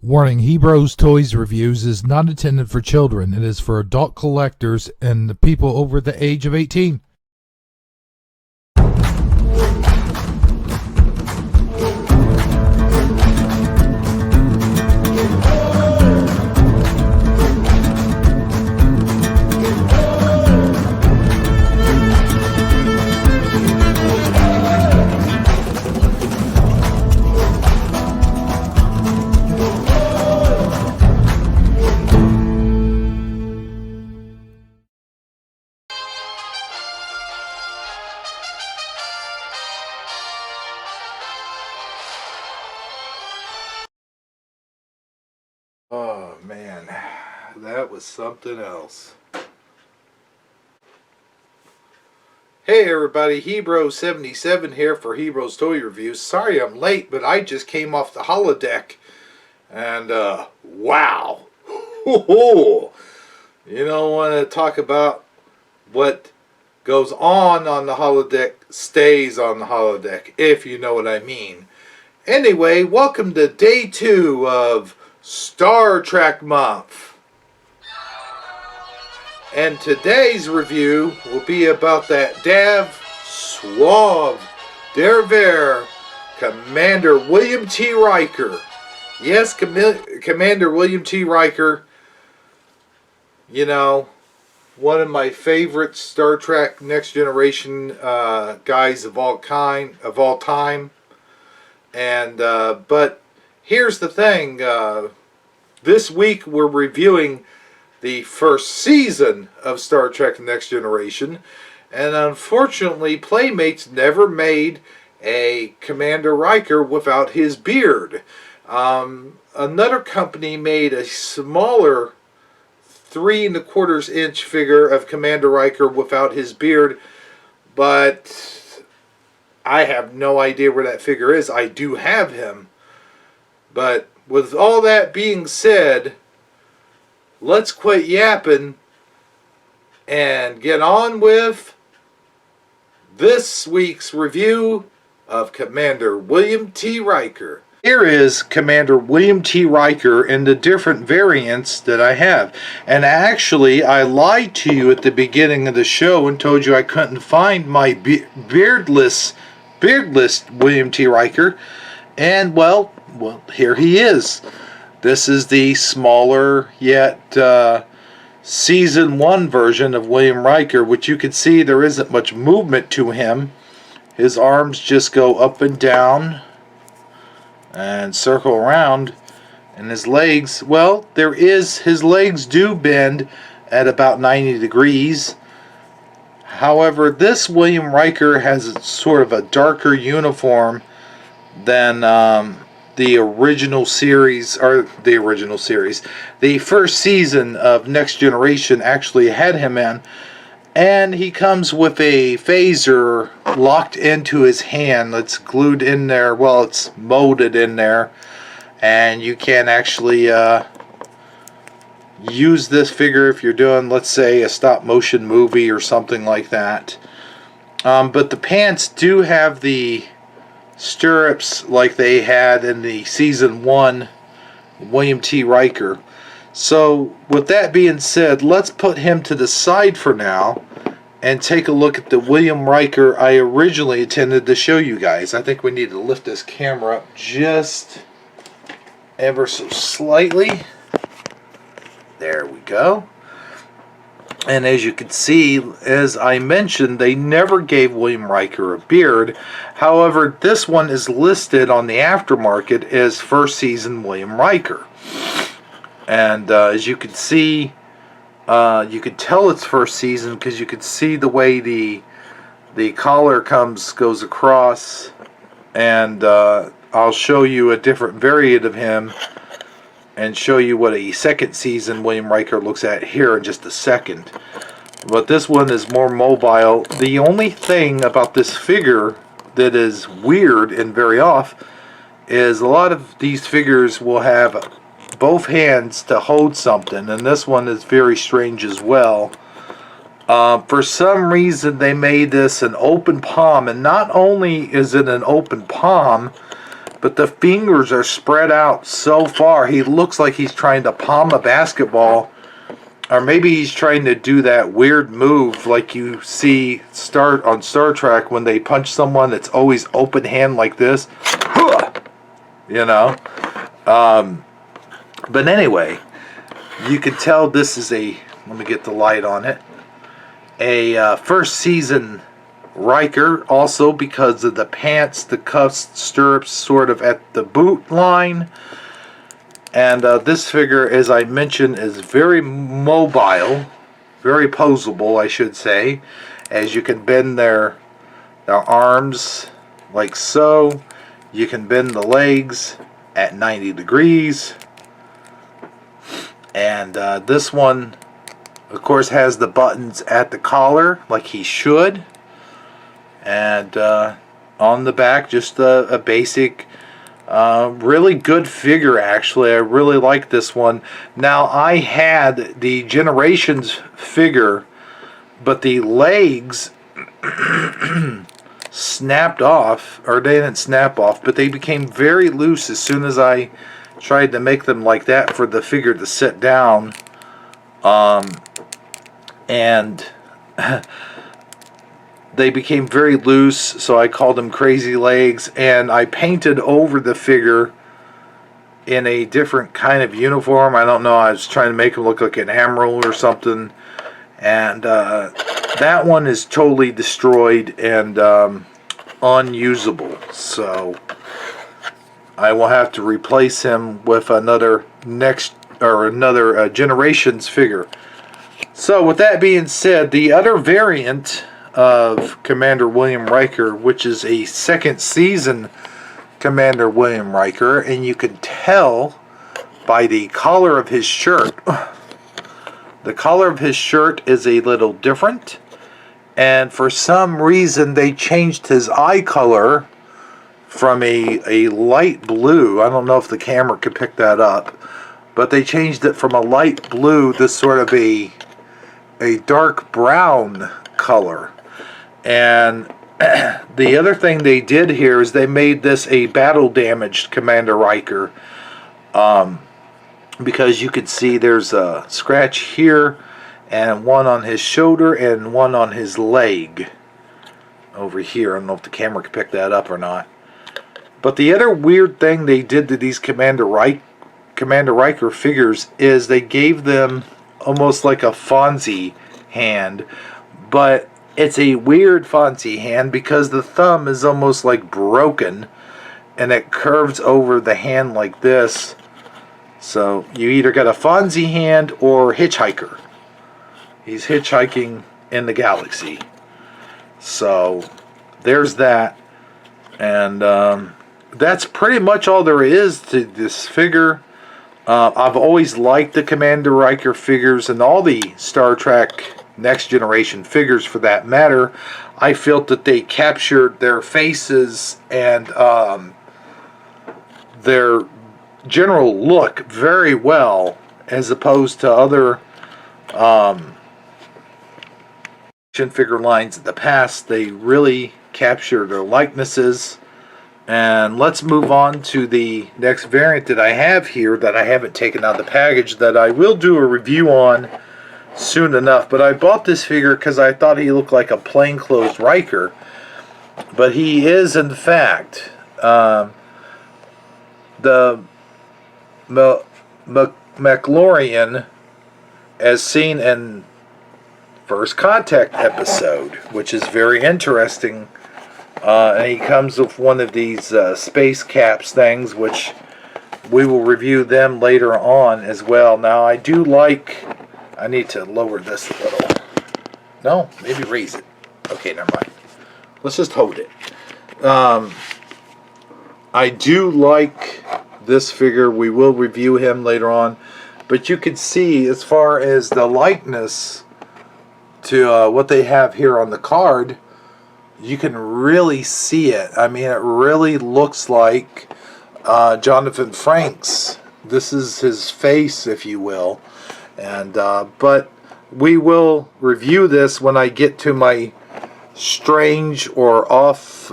Warning, Hebrews Toys Reviews is not intended for children. It is for adult collectors and people over the age of 18. Oh man, that was something else. Hey everybody, Hebrew77 here for Hebrews Toy Reviews. Sorry I'm late, but I just came off the holodeck and wow. You don't want to talk about what goes on the holodeck stays on the holodeck, if you know what I mean. Anyway, welcome to day 2 of Star Trek month, and today's review will be about that Dav Suave Derver Commander William T. Ryker. Yes, Commander William T. Ryker. You know, one of my favorite Star Trek Next Generation guys of all time. And but here's the thing, this week we're reviewing the first season of Star Trek The Next Generation, and unfortunately Playmates never made a Commander Riker without his beard. Another company made a smaller 3 1/4 inch figure of Commander Riker without his beard, but I have no idea where that figure is. I do have him. But with all that being said, let's quit yapping and get on with this week's review of Commander William T. Riker. Here is Commander William T. Riker in the different variants that I have. And actually, I lied to you at the beginning of the show and told you I couldn't find my beardless William T. Riker. And well, here he is. This is the smaller yet season 1 version of William Riker, which you can see there isn't much movement to him. His arms just go up and down and circle around, and his legs, well, his legs do bend at about 90 degrees. However, this William Riker has sort of a darker uniform than the first season of Next Generation actually had him in. And he comes with a phaser locked into his hand that's glued in there. Well, it's molded in there. And you can actually use this figure if you're doing, let's say, a stop motion movie or something like that. But the pants do have the stirrups like they had in the season 1 William T. Riker. So with that being said, let's put him to the side for now and take a look at the William Riker I originally intended to show you guys. I think we need to lift this camera up just ever so slightly. There we go. And as you can see, as I mentioned, they never gave William Riker a beard. However, this one is listed on the aftermarket as first season William Riker. And as you can see, you could tell it's first season because you could see the way the collar goes across. And I'll show you a different variant of him and show you what a second season William Riker looks at here in just a second. But this one is more mobile. The only thing about this figure that is weird and very off is a lot of these figures will have both hands to hold something, and this one is very strange as well. For some reason they made this an open palm, and not only is it an open palm, but the fingers are spread out so far. He looks like he's trying to palm a basketball, or maybe he's trying to do that weird move like you see on Star Trek when they punch someone that's always open hand like this. You know? But anyway, you can tell this is let me get the light on it, a first season Riker, also because of the pants, the cuffs, stirrups sort of at the boot line. And this figure, as I mentioned, is very mobile, very posable, I should say, as you can bend their arms like so. You can bend the legs at 90 degrees. And this one, of course, has the buttons at the collar, like he should. And on the back, just a basic, really good figure, actually. I really like this one. Now, I had the Generations figure, but the legs snapped off, or they didn't snap off, but they became very loose as soon as I tried to make them like that for the figure to sit down. And they became very loose, so I called them Crazy Legs, and I painted over the figure in a different kind of uniform. I don't know, I was trying to make him look like an admiral or something, and that one is totally destroyed and unusable, so I will have to replace him with another Generations figure. So with that being said, the other variant of Commander William Ryker, which is a second season Commander William Ryker, and you can tell by the collar of his shirt. The collar of his shirt is a little different, and for some reason they changed his eye color from a light blue. I don't know if the camera could pick that up, but they changed it from a light blue to sort of a dark brown color. And the other thing they did here is they made this a battle damaged Commander Ryker, because you can see there's a scratch here and one on his shoulder and one on his leg over here. I don't know if the camera can pick that up or not. But the other weird thing they did to these Commander Ryker figures is they gave them almost like a Fonzie hand, but it's a weird Fonzie hand because the thumb is almost like broken and it curves over the hand like this. So you either got a Fonzie hand or hitchhiker. He's hitchhiking in the galaxy. So there's that. And that's pretty much all there is to this figure. I've always liked the Commander Ryker figures and all the Star Trek Next Generation figures for that matter. I felt that they captured their faces and their general look very well, as opposed to other action figure lines in the past. They really captured their likenesses. And let's move on to the next variant that I have here that I haven't taken out of the package, that I will do a review on soon enough. But I bought this figure because I thought he looked like a plainclothes Riker, but he is in fact the McLaurin as seen in First Contact episode, which is very interesting. And he comes with one of these space caps things, which we will review them later on as well. Now, I do like... I need to lower this a little. No, maybe raise it. Okay, never mind. Let's just hold it. I do like this figure. We will review him later on. But you can see, as far as the likeness to what they have here on the card, you can really see it. I mean, it really looks like Jonathan Frakes. This is his face, if you will. And but we will review this when I get to my strange or off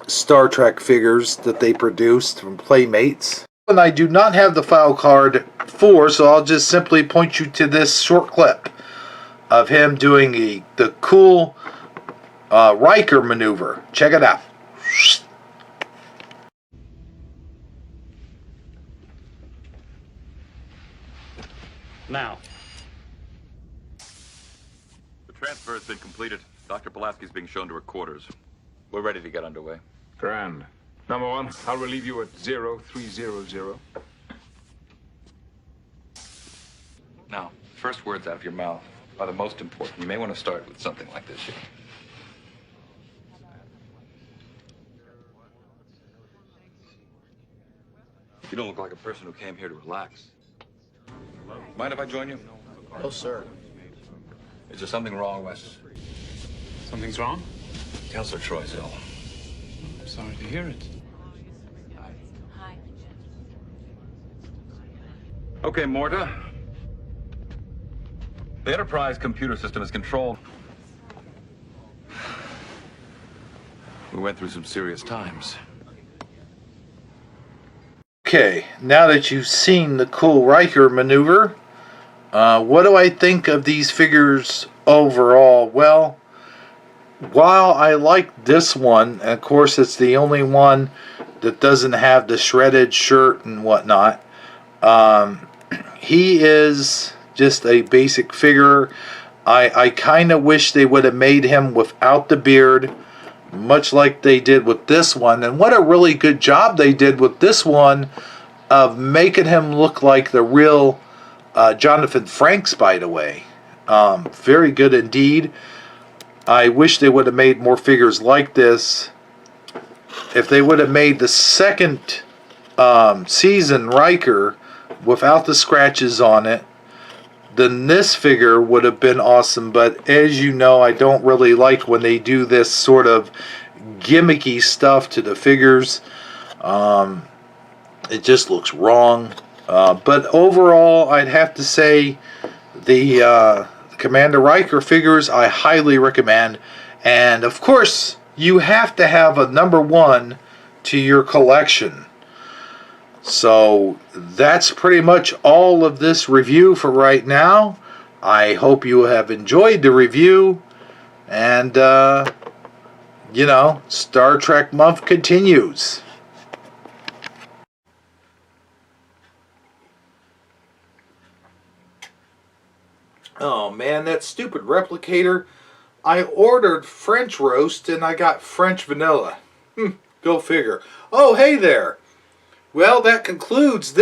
Star Trek figures that they produced from Playmates. And I do not have the file card for, so I'll just simply point you to this short clip of him doing the cool Riker maneuver. Check it out. Now. The transfer has been completed. Dr. Pulaski's being shown to her quarters. We're ready to get underway. Grand. Number one, I'll relieve you at 0300. Now, first words out of your mouth are the most important. You may want to start with something like this here. You don't look like a person who came here to relax. Mind if I join you? Oh, sir. Is there something wrong, Wes? Something's wrong? Counselor Troy's ill. I'm sorry to hear it. Hi. Okay, Morta. The Enterprise computer system is controlled. We went through some serious times. Okay, now that you've seen the cool Riker maneuver, what do I think of these figures overall? Well, while I like this one, and of course it's the only one that doesn't have the shredded shirt and whatnot, he is just a basic figure. I kind of wish they would have made him without the beard, much like they did with this one. And what a really good job they did with this one of making him look like the real Jonathan Frakes, by the way. Very good indeed. I wish they would have made more figures like this. If they would have made the second season Riker without the scratches on it, then this figure would have been awesome. But as you know, I don't really like when they do this sort of gimmicky stuff to the figures. It just looks wrong. But overall, I'd have to say the Commander Riker figures I highly recommend. And of course, you have to have a number one to your collection. So that's pretty much all of this review for right now. I hope you have enjoyed the review. And, you know, Star Trek month continues. Oh man, that stupid replicator. I ordered French roast and I got French vanilla. Go figure. Oh, hey there. Well, that concludes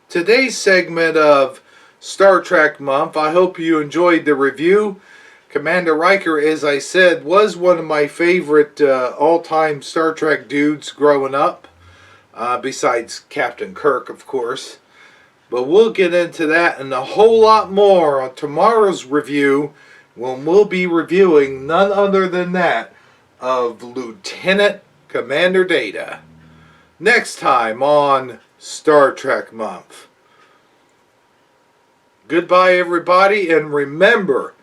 today's segment of Star Trek Month. I hope you enjoyed the review. Commander Ryker, as I said, was one of my favorite all-time Star Trek dudes growing up. Besides Captain Kirk, of course. But we'll get into that and a whole lot more on tomorrow's review, when we'll be reviewing none other than that of Lieutenant Commander Data. Next time on Star Trek Month. Goodbye, everybody, and remember,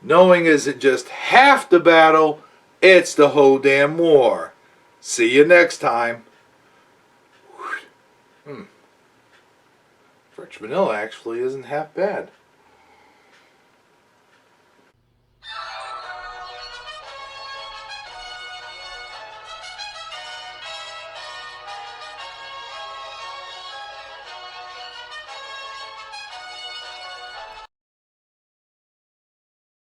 knowing isn't just half the battle, it's the whole damn war. See you next time. French vanilla actually isn't half bad.